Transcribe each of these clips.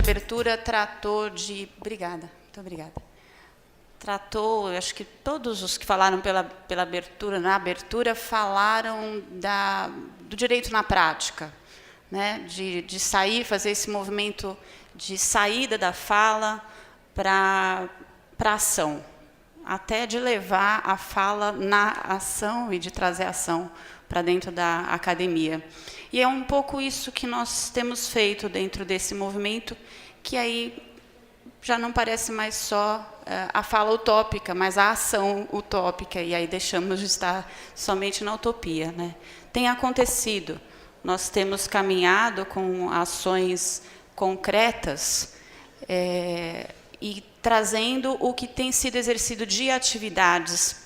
abertura tratou de... Obrigada, muito obrigada. Tratou, acho que todos os que falaram pela abertura, na abertura, falaram do direito na prática, né? De sair, fazer esse movimento de saída da fala para a ação, até de levar a fala na ação e de trazer a ação para dentro da academia. E é um pouco isso que nós temos feito dentro desse movimento, que aí já não parece mais só a fala utópica, mas a ação utópica, e aí deixamos de estar somente na utopia, né? Tem acontecido, nós temos caminhado com ações concretas e trazendo o que tem sido exercido de atividades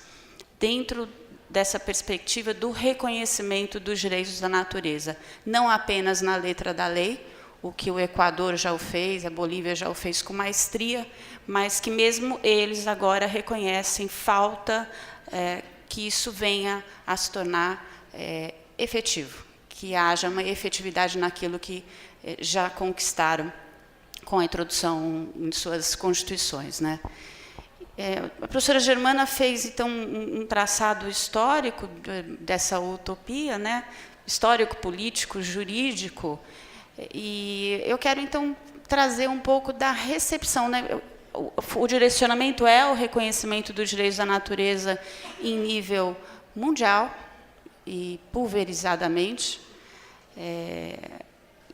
dentro dessa perspectiva do reconhecimento dos direitos da natureza, não apenas na letra da lei, o que o Equador já o fez, a Bolívia já o fez com maestria, mas que mesmo eles agora reconhecem falta que isso venha a se tornar efetivo, que haja uma efetividade naquilo que já conquistaram com a introdução em suas constituições, né? A professora Germana fez, então, um traçado histórico dessa utopia, né? Histórico, político, jurídico, e eu quero, então, trazer um pouco da recepção, né? O direcionamento é o reconhecimento dos direitos da natureza em nível mundial e pulverizadamente,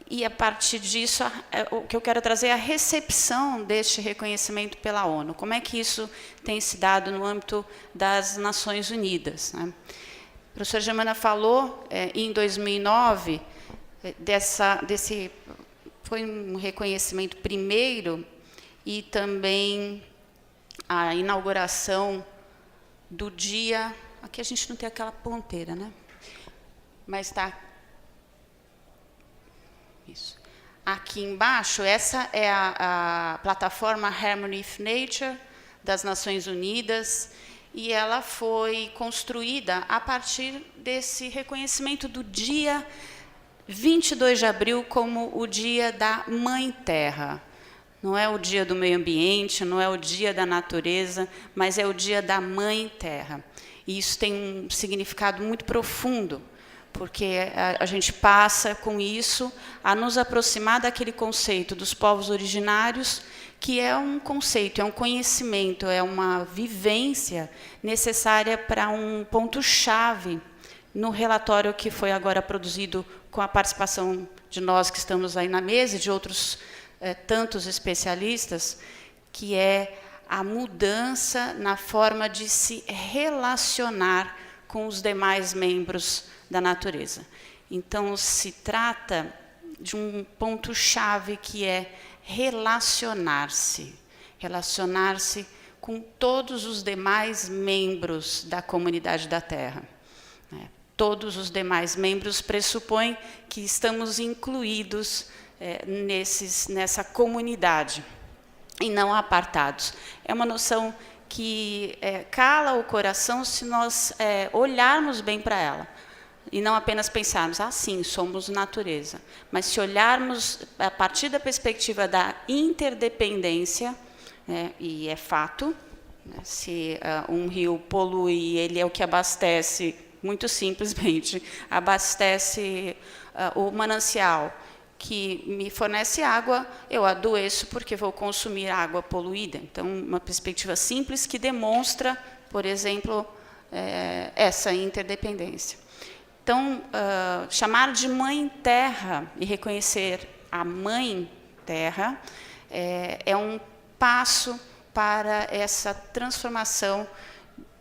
e, a partir disso, o que eu quero trazer é a recepção deste reconhecimento pela ONU. Como é que isso tem se dado no âmbito das Nações Unidas, né? A professora Germana falou, em 2009, foi um reconhecimento primeiro, e também a inauguração do dia... Aqui a gente não tem aquela ponteira, né? Mas está... Isso. Aqui embaixo, essa é a plataforma Harmony with Nature das Nações Unidas, e ela foi construída a partir desse reconhecimento do dia 22 de abril como o dia da Mãe Terra. Não é o dia do meio ambiente, não é o dia da natureza, mas é o dia da Mãe Terra. E isso tem um significado muito profundo, porque a gente passa, com isso, a nos aproximar daquele conceito dos povos originários, que é um conceito, é um conhecimento, é uma vivência necessária para um ponto-chave no relatório que foi agora produzido com a participação de nós que estamos aí na mesa e de outros tantos especialistas, que é a mudança na forma de se relacionar com os demais membros da natureza. Então, se trata de um ponto-chave que é relacionar-se com todos os demais membros da comunidade da Terra. Todos os demais membros pressupõem que estamos incluídos nessa comunidade, e não apartados. É uma noção que cala o coração se nós olharmos bem para ela, e não apenas pensarmos, sim, somos natureza, mas se olharmos a partir da perspectiva da interdependência, e é fato, se um rio polui, ele é o que abastece, muito simplesmente, abastece o manancial, que me fornece água, eu adoeço porque vou consumir água poluída. Então, uma perspectiva simples que demonstra, por exemplo, essa interdependência. Então, chamar de Mãe Terra e reconhecer a Mãe Terra é um passo para essa transformação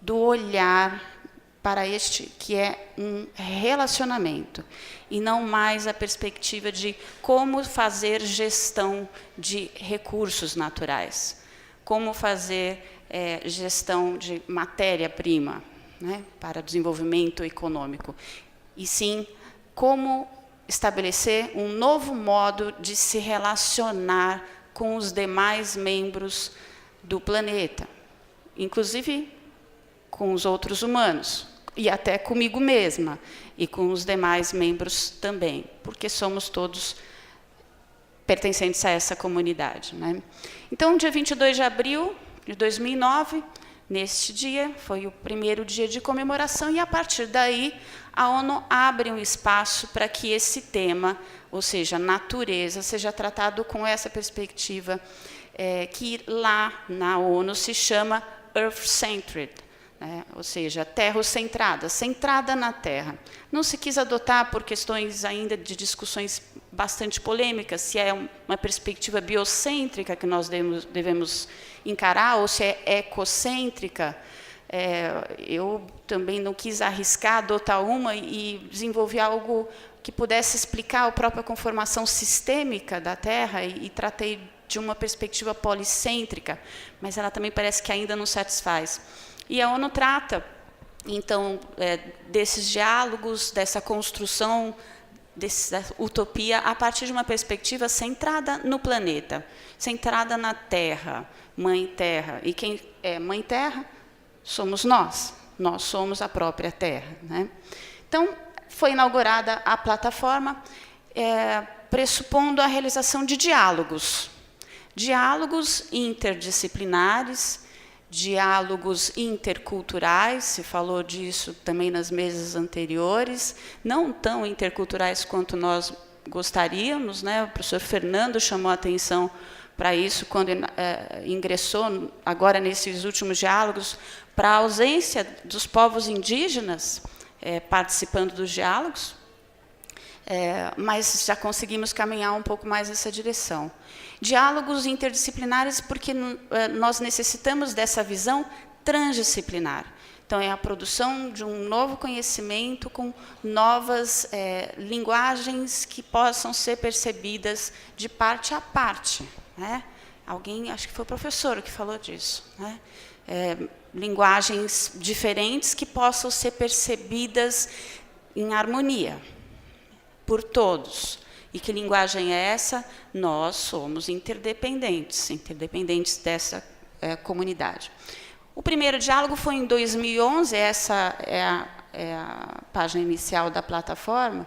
do olhar para este que é um relacionamento, e não mais a perspectiva de como fazer gestão de recursos naturais, como fazer gestão de matéria-prima, né, para desenvolvimento econômico, e sim como estabelecer um novo modo de se relacionar com os demais membros do planeta, inclusive com os outros humanos, e até comigo mesma, e com os demais membros também, porque somos todos pertencentes a essa comunidade, né? Então, dia 22 de abril de 2009, neste dia, foi o primeiro dia de comemoração, e, a partir daí, a ONU abre um espaço para que esse tema, ou seja, natureza, seja tratado com essa perspectiva que lá na ONU se chama Earth-Centered, né? Ou seja, terrocentrada, centrada na Terra. Não se quis adotar, por questões ainda de discussões bastante polêmicas, se é uma perspectiva biocêntrica que nós devemos encarar, ou se é ecocêntrica. Eu também não quis arriscar adotar uma e desenvolver algo que pudesse explicar a própria conformação sistêmica da Terra, e tratei de uma perspectiva policêntrica, mas ela também parece que ainda não satisfaz. E a ONU trata, então, desses diálogos, dessa construção, dessa utopia, a partir de uma perspectiva centrada no planeta, centrada na Terra, Mãe Terra. E quem é Mãe Terra? Somos nós somos a própria Terra, né? Então, foi inaugurada a plataforma, pressupondo a realização de diálogos interdisciplinares, diálogos interculturais, se falou disso também nas mesas anteriores, não tão interculturais quanto nós gostaríamos, né? O professor Fernando chamou a atenção para isso quando ingressou, agora nesses últimos diálogos, para a ausência dos povos indígenas participando dos diálogos, mas já conseguimos caminhar um pouco mais nessa direção. Diálogos interdisciplinares, porque nós necessitamos dessa visão transdisciplinar. Então, é a produção de um novo conhecimento com novas linguagens que possam ser percebidas de parte a parte, né? Alguém, acho que foi o professor que falou disso, né? Linguagens diferentes que possam ser percebidas em harmonia por todos. E que linguagem é essa? Nós somos interdependentes dessa comunidade. O primeiro diálogo foi em 2011, essa é a página inicial da plataforma.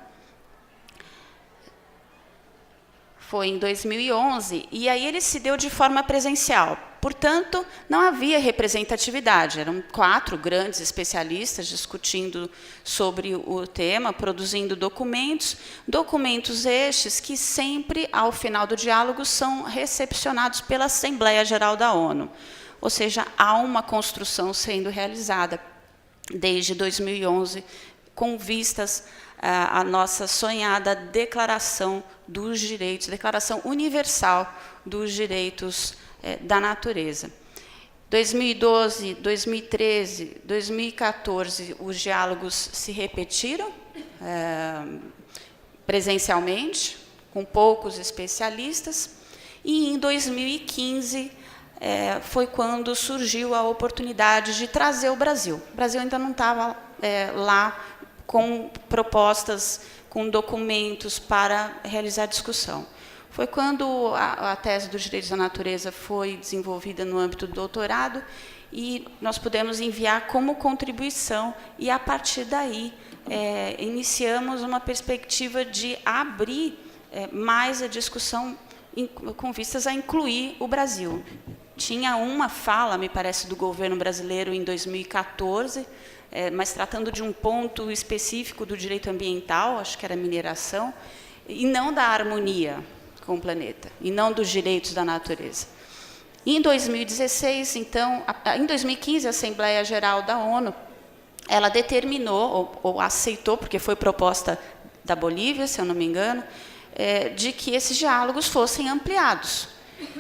Foi em 2011, e aí ele se deu de forma presencial. Portanto, não havia representatividade. Eram 4 grandes especialistas discutindo sobre o tema, produzindo documentos estes que sempre, ao final do diálogo, são recepcionados pela Assembleia Geral da ONU. Ou seja, há uma construção sendo realizada desde 2011, com vistas à nossa sonhada Declaração dos Direitos, Declaração Universal dos Direitos da Natureza. 2012, 2013, 2014, os diálogos se repetiram presencialmente, com poucos especialistas, e em 2015 foi quando surgiu a oportunidade de trazer o Brasil. O Brasil ainda não estava lá com propostas, com documentos para realizar discussão. Foi quando a tese dos direitos da natureza foi desenvolvida no âmbito do doutorado, e nós pudemos enviar como contribuição, e a partir daí iniciamos uma perspectiva de abrir mais a discussão com vistas a incluir o Brasil. Tinha uma fala, me parece, do governo brasileiro em 2014, mas tratando de um ponto específico do direito ambiental, acho que era mineração, e não da harmonia com o planeta, e não dos direitos da natureza. Em 2016, então, em 2015, a Assembleia Geral da ONU, ela determinou, ou aceitou, porque foi proposta da Bolívia, se eu não me engano, de que esses diálogos fossem ampliados.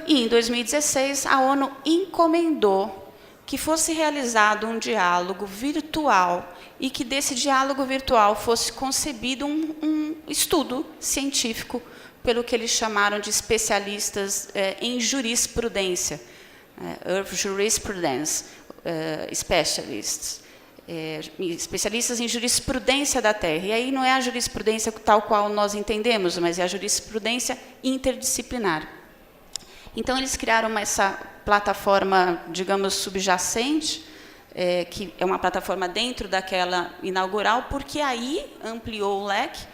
E, em 2016, a ONU encomendou que fosse realizado um diálogo virtual, e que desse diálogo virtual fosse concebido um estudo científico pelo que eles chamaram de especialistas em jurisprudência, Earth Jurisprudence Specialists, especialistas em jurisprudência da Terra. E aí não é a jurisprudência tal qual nós entendemos, mas é a jurisprudência interdisciplinar. Então, eles criaram essa plataforma, digamos, subjacente, que é uma plataforma dentro daquela inaugural, porque aí ampliou o leque.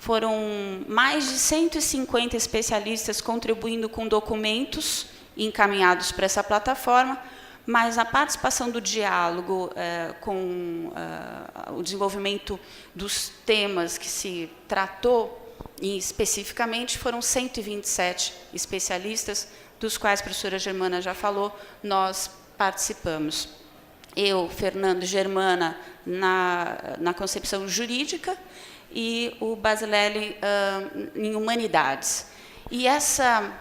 foram mais de 150 especialistas contribuindo com documentos encaminhados para essa plataforma, mas a participação do diálogo com o desenvolvimento dos temas que se tratou, e especificamente foram 127 especialistas, dos quais a professora Germana já falou, nós participamos. Eu, Fernando e Germana, na concepção jurídica, e o Basilelli em humanidades. E essa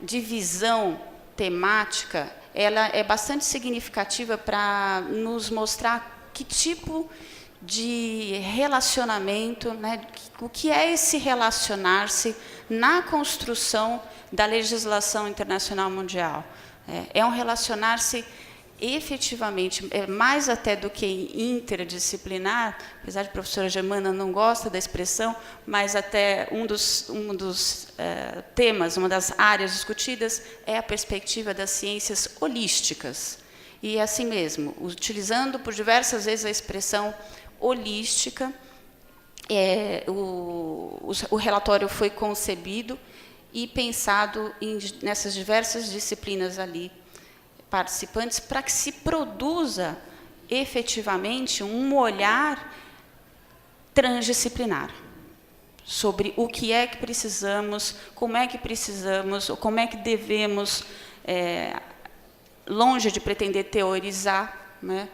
divisão temática, ela é bastante significativa para nos mostrar que tipo de relacionamento, né, o que é esse relacionar-se na construção da legislação internacional mundial. É um relacionar-se efetivamente, mais até do que interdisciplinar, apesar de a professora Germana não gosta da expressão, mas até um dos temas, uma das áreas discutidas é a perspectiva das ciências holísticas. E assim mesmo, utilizando por diversas vezes a expressão holística, o relatório foi concebido e pensado nessas diversas disciplinas ali participantes, para que se produza efetivamente um olhar transdisciplinar sobre o que é que precisamos, como é que devemos, longe de pretender teorizar, né,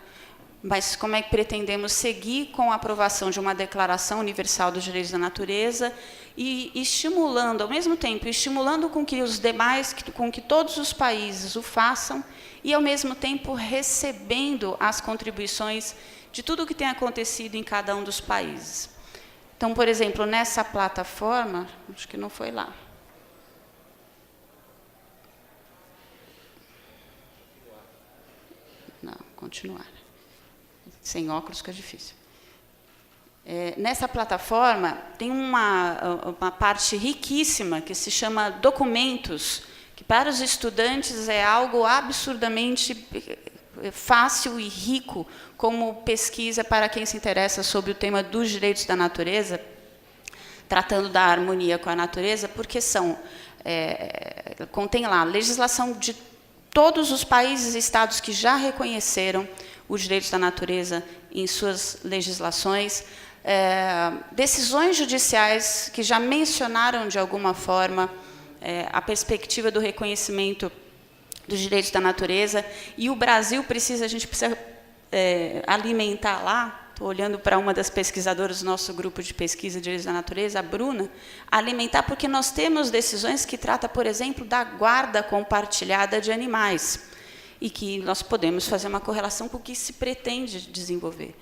mas como é que pretendemos seguir com a aprovação de uma Declaração Universal dos Direitos da Natureza e estimulando, ao mesmo tempo, estimulando com que os demais, com que todos os países o façam e, ao mesmo tempo, recebendo as contribuições de tudo o que tem acontecido em cada um dos países. Então, por exemplo, nessa plataforma, acho que não foi lá. Não, continuar. Sem óculos fica difícil. Nessa plataforma tem uma parte riquíssima que se chama documentos, que para os estudantes é algo absurdamente fácil e rico como pesquisa para quem se interessa sobre o tema dos direitos da natureza, tratando da harmonia com a natureza, porque contém lá a legislação de todos os países e estados que já reconheceram os direitos da natureza em suas legislações, decisões judiciais que já mencionaram de alguma forma a perspectiva do reconhecimento dos direitos da natureza, e o Brasil a gente precisa alimentar lá, estou olhando para uma das pesquisadoras do nosso grupo de pesquisa de direitos da natureza, a Bruna, alimentar porque nós temos decisões que tratam, por exemplo, da guarda compartilhada de animais, e que nós podemos fazer uma correlação com o que se pretende desenvolver.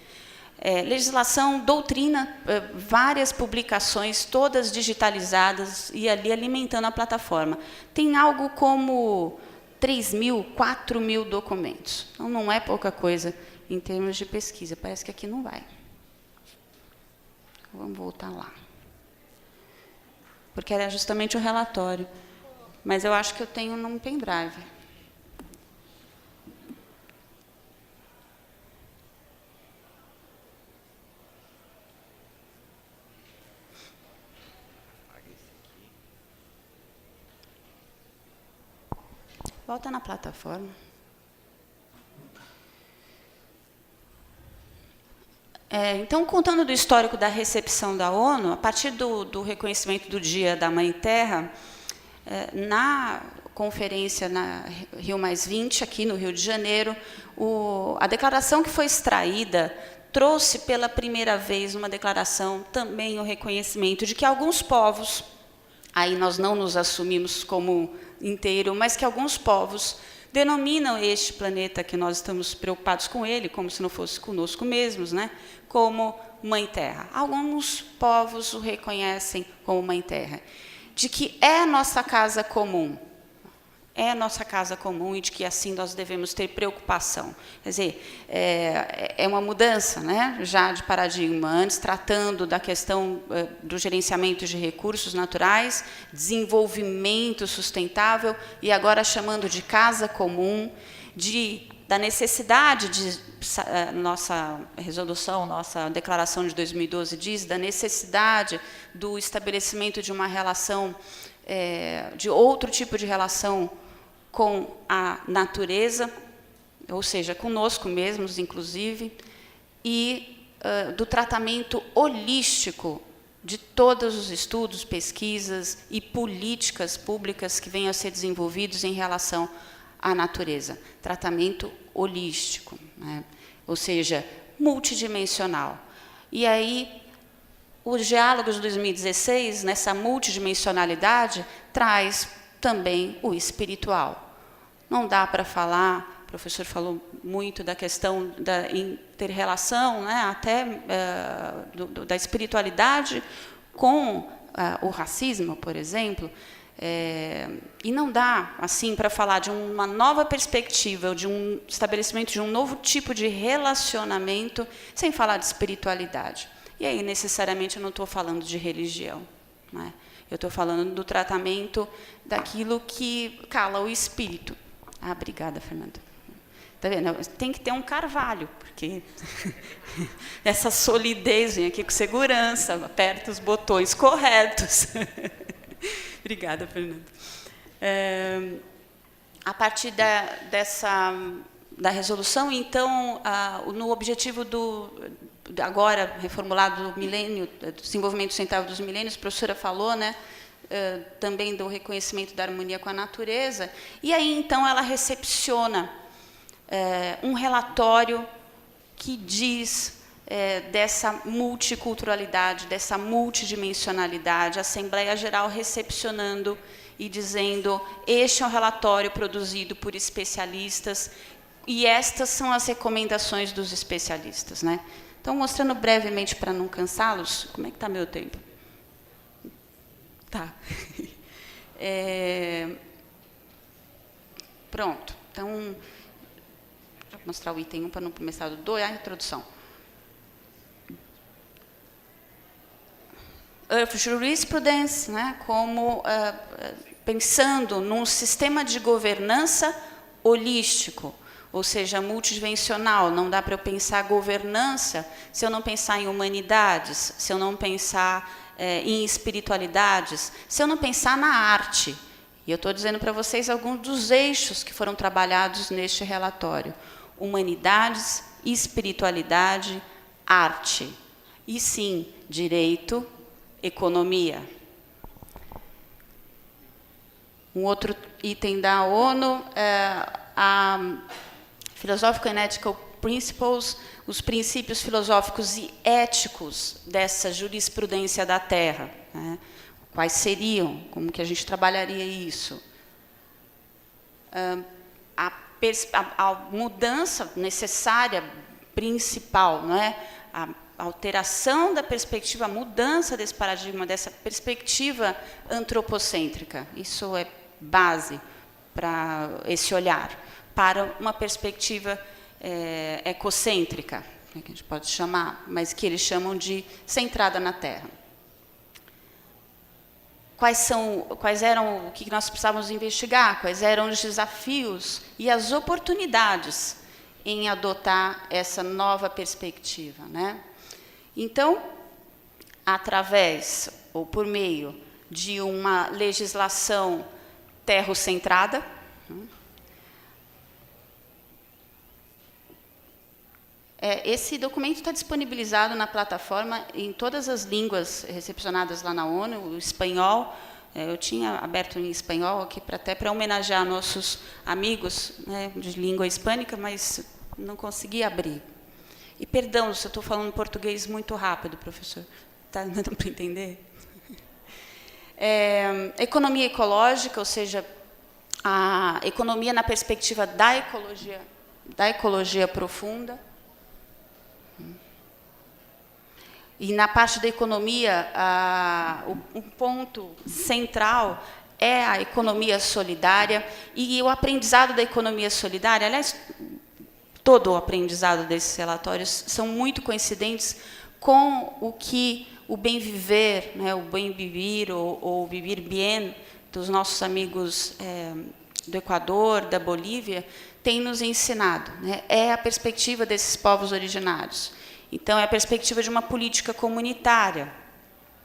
Legislação, doutrina, várias publicações, todas digitalizadas e ali alimentando a plataforma. Tem algo como 3.000, 4.000 documentos. Então, não é pouca coisa em termos de pesquisa. Parece que aqui não vai. Vamos voltar lá. Porque era justamente o relatório. Mas eu acho que eu tenho num pendrive. Volta na plataforma. Então, contando do histórico da recepção da ONU, a partir do reconhecimento do Dia da Mãe Terra, na conferência na Rio+20, aqui no Rio de Janeiro, a declaração que foi extraída trouxe pela primeira vez uma declaração, também o reconhecimento de que alguns povos, aí nós não nos assumimos como inteiro, mas que alguns povos denominam este planeta que nós estamos preocupados com ele, como se não fosse conosco mesmos, né, como Mãe Terra. Alguns povos o reconhecem como Mãe Terra. De que é a nossa casa comum. é a nossa casa comum e de que, assim, nós devemos ter preocupação. Quer dizer, é uma mudança, né, já de paradigma, antes tratando da questão do gerenciamento de recursos naturais, desenvolvimento sustentável, e agora chamando de casa comum, da necessidade nossa resolução, nossa declaração de 2012 diz, da necessidade do estabelecimento de uma relação, de outro tipo de relação com a natureza, ou seja, conosco mesmos, inclusive, e do tratamento holístico de todos os estudos, pesquisas e políticas públicas que venham a ser desenvolvidos em relação à natureza. Tratamento holístico, né? Ou seja, multidimensional. E aí, os diálogos de 2016, nessa multidimensionalidade, traz também o espiritual. Não dá para falar, o professor falou muito da questão da inter-relação, né, até da espiritualidade com o racismo, por exemplo, e não dá, assim, para falar de uma nova perspectiva, de um estabelecimento de um novo tipo de relacionamento, sem falar de espiritualidade. E aí, necessariamente, eu não estou falando de religião, né? Eu estou falando do tratamento daquilo que cala o espírito. Ah, obrigada, Fernanda. Tá vendo? Tem que ter um carvalho, porque essa solidez vem aqui com segurança, aperta os botões corretos. Obrigada, Fernanda. A partir da resolução, então, no objetivo agora reformulado do milênio, do desenvolvimento sustentável dos milênios, a professora falou, né, também do reconhecimento da harmonia com a natureza, e aí, então, ela recepciona um relatório que diz dessa multiculturalidade, dessa multidimensionalidade, a Assembleia Geral recepcionando e dizendo: este é um relatório produzido por especialistas e estas são as recomendações dos especialistas, né? Então, mostrando brevemente, para não cansá-los, como é que está meu tempo? Tá. Pronto. Então, vou mostrar o item 1 para não começar do 2, a introdução. Jurisprudence, né, como pensando num sistema de governança holístico, ou seja, multidimensional. Não dá para eu pensar governança se eu não pensar em humanidades, se eu não pensar em espiritualidades, se eu não pensar na arte. E eu estou dizendo para vocês alguns dos eixos que foram trabalhados neste relatório: humanidades, espiritualidade, arte. E sim, direito, economia. Um outro item da ONU a Philosophical and Ethical Principles, os princípios filosóficos e éticos dessa jurisprudência da Terra, né? Quais seriam? Como que a gente trabalharia isso? A mudança necessária, principal, não é? A alteração da perspectiva, a mudança desse paradigma, dessa perspectiva antropocêntrica. Isso é base para esse olhar, para uma perspectiva ecocêntrica, que a gente pode chamar, mas que eles chamam de centrada na Terra. Quais eram o que nós precisávamos investigar, quais eram os desafios e as oportunidades em adotar essa nova perspectiva, né? Então, através ou por meio de uma legislação terrocentrada, esse documento está disponibilizado na plataforma em todas as línguas recepcionadas lá na ONU, o espanhol. Eu tinha aberto em espanhol aqui até para homenagear nossos amigos, né, de língua hispânica, mas não consegui abrir. E perdão se eu estou falando português muito rápido, professor. Está dando para entender? Economia ecológica, ou seja, a economia na perspectiva da ecologia profunda. E na parte da economia, um ponto central é a economia solidária, e o aprendizado da economia solidária, aliás, todo o aprendizado desses relatórios são muito coincidentes com o que o bem viver, né, o bem vivir ou vivir bien dos nossos amigos do Equador, da Bolívia, tem nos ensinado, né? É a perspectiva desses povos originários. Então, é a perspectiva de uma política comunitária,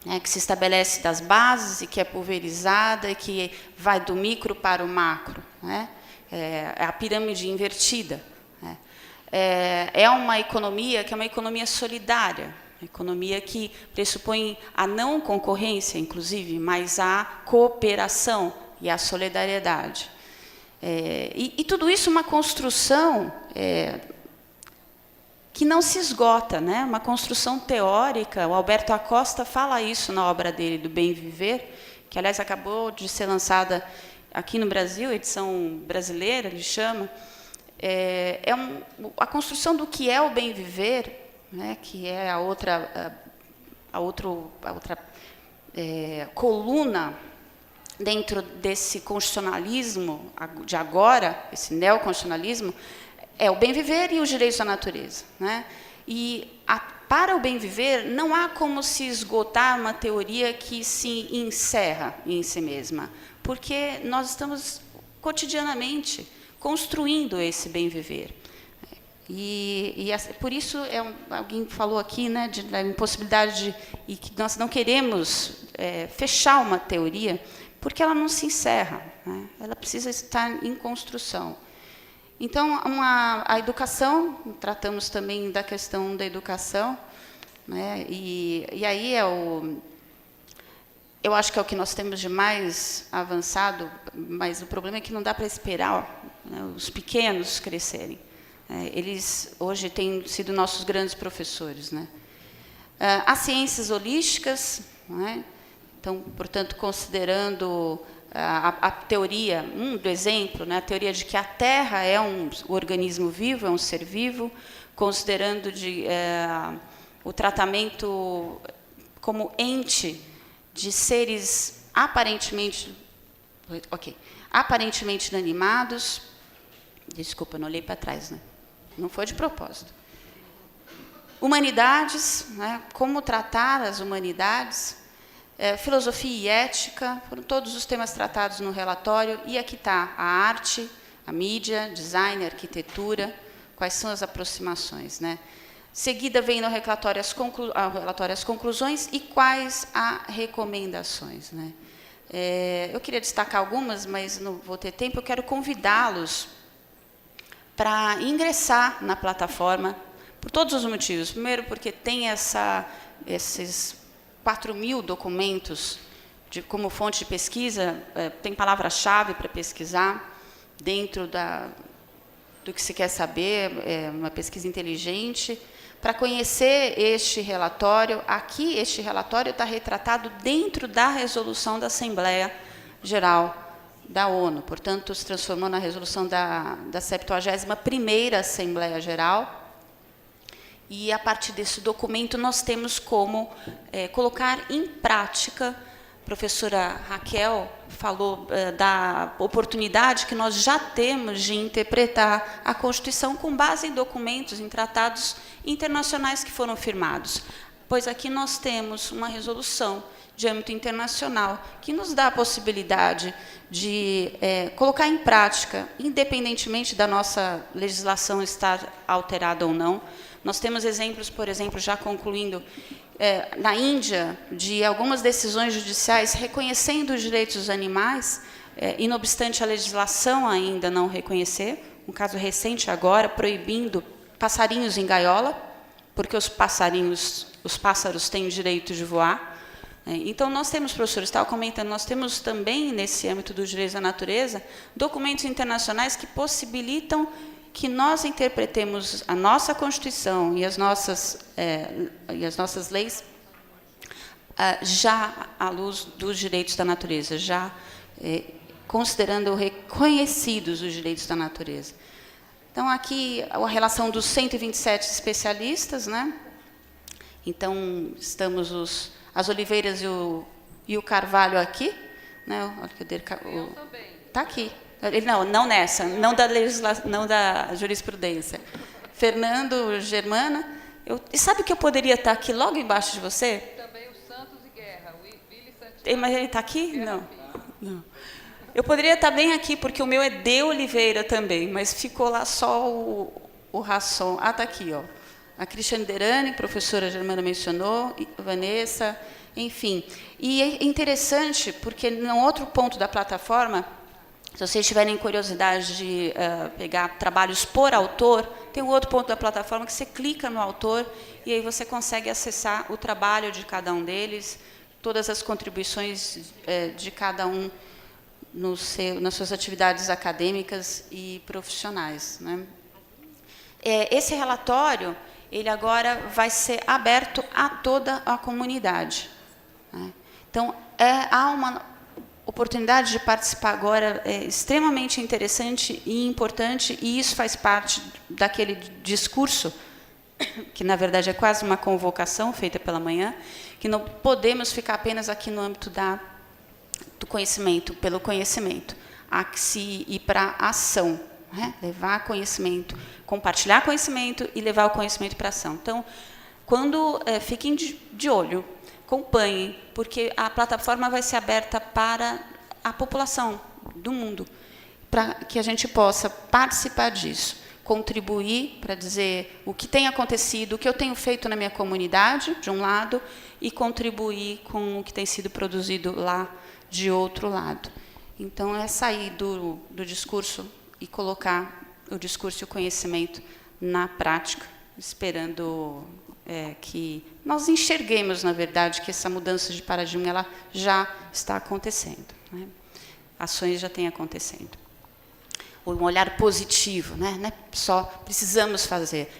né, que se estabelece das bases e que é pulverizada e que vai do micro para o macro, né? É a pirâmide invertida, né? É uma economia que é uma economia solidária, uma economia que pressupõe a não concorrência, inclusive, mas a cooperação e a solidariedade. E tudo isso uma construção que não se esgota, né? Uma construção teórica. O Alberto Acosta fala isso na obra dele, do Bem Viver, que, aliás, acabou de ser lançada aqui no Brasil, edição brasileira, ele chama. A construção do que é o bem viver, né? Que é a outra coluna dentro desse constitucionalismo de agora, esse neoconstitucionalismo, é o bem viver e os direitos da natureza, né? E para o bem viver não há como se esgotar uma teoria que se encerra em si mesma, porque nós estamos cotidianamente construindo esse bem viver. E por isso alguém falou aqui, né, da impossibilidade e que nós não queremos fechar uma teoria, porque ela não se encerra, né? Ela precisa estar em construção. Então, a educação, tratamos também da questão da educação, né? E aí eu acho que é o que nós temos de mais avançado, mas o problema é que não dá para esperar, né, os pequenos crescerem. Eles hoje têm sido nossos grandes professores, né? As ciências holísticas, né? Então, portanto, considerando a teoria, do exemplo, né, a teoria de que a Terra é um organismo vivo, é um ser vivo, considerando o tratamento como ente de seres aparentemente inanimados. Desculpa, não olhei para trás, né? Não foi de propósito. Humanidades, né, como tratar as humanidades. Filosofia e ética, foram todos os temas tratados no relatório, e aqui está a arte, a mídia, design, arquitetura, quais são as aproximações, né? Seguida vem no relatório as conclusões e quais as recomendações, né? Eu queria destacar algumas, mas não vou ter tempo. Eu quero convidá-los para ingressar na plataforma, por todos os motivos. Primeiro, porque tem esses 4.000 documentos como fonte de pesquisa, tem palavra-chave para pesquisar dentro do que se quer saber, uma pesquisa inteligente, para conhecer este relatório. Aqui, este relatório está retratado dentro da resolução da Assembleia Geral da ONU, portanto, se transformou na resolução da 71ª Assembleia Geral. E, a partir desse documento, nós temos como colocar em prática. A professora Raquel falou da oportunidade que nós já temos de interpretar a Constituição com base em documentos, em tratados internacionais que foram firmados. Pois aqui nós temos uma resolução de âmbito internacional que nos dá a possibilidade de colocar em prática, independentemente da nossa legislação estar alterada ou não. Nós temos exemplos, por exemplo, já concluindo, na Índia, de algumas decisões judiciais reconhecendo os direitos dos animais, e, não obstante a legislação ainda não reconhecer, um caso recente agora, proibindo passarinhos em gaiola, porque os pássaros têm direito de voar. Então, nós temos, professor, estava comentando, nós temos também, nesse âmbito dos direitos da natureza, documentos internacionais que possibilitam que nós interpretemos a nossa Constituição e as nossas leis já à luz dos direitos da natureza, já considerando reconhecidos os direitos da natureza. Então, aqui, a relação dos 127 especialistas, né? Então, estamos as Oliveiras e o Carvalho aqui, Né? Olha que está aqui. Ele, não nessa, não da jurisprudência. Fernando Germana. E sabe que eu poderia estar aqui logo embaixo de você? Também o Santos e Guerra, o Willy Santos. Mas ele está aqui? Não. Eu poderia estar bem aqui, porque o meu é de Oliveira também, mas ficou lá só o Rasson. Está aqui, ó. A Cristiane Derani, professora Germana mencionou, Vanessa, enfim. E é interessante, porque num outro ponto da plataforma, se vocês tiverem curiosidade de pegar trabalhos por autor, tem um outro ponto da plataforma que você clica no autor e aí você consegue acessar o trabalho de cada um deles, todas as contribuições de cada um nas suas atividades acadêmicas e profissionais. Né? Esse relatório, ele agora vai ser aberto a toda a comunidade. Né? Então, há uma oportunidade de participar agora extremamente interessante e importante, e isso faz parte daquele discurso, que, na verdade, é quase uma convocação feita pela manhã, que não podemos ficar apenas aqui no âmbito do conhecimento, pelo conhecimento, há que se ir para a ação, né? Levar conhecimento, compartilhar conhecimento e levar o conhecimento para a ação. Então, fiquem de olho, acompanhem, porque a plataforma vai ser aberta para a população do mundo, para que a gente possa participar disso, contribuir para dizer o que tem acontecido, o que eu tenho feito na minha comunidade, de um lado, e contribuir com o que tem sido produzido lá, de outro lado. Então, é sair do discurso e colocar o discurso e o conhecimento na prática, esperando que nós enxerguemos, na verdade, que essa mudança de paradigma ela já está acontecendo. Né? Ações já têm acontecendo. Um olhar positivo, né? Não é só precisamos fazer.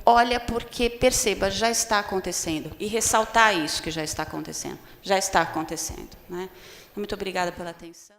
Olha porque perceba, já está acontecendo. E ressaltar isso que já está acontecendo. Já está acontecendo. Né? Muito obrigada pela atenção.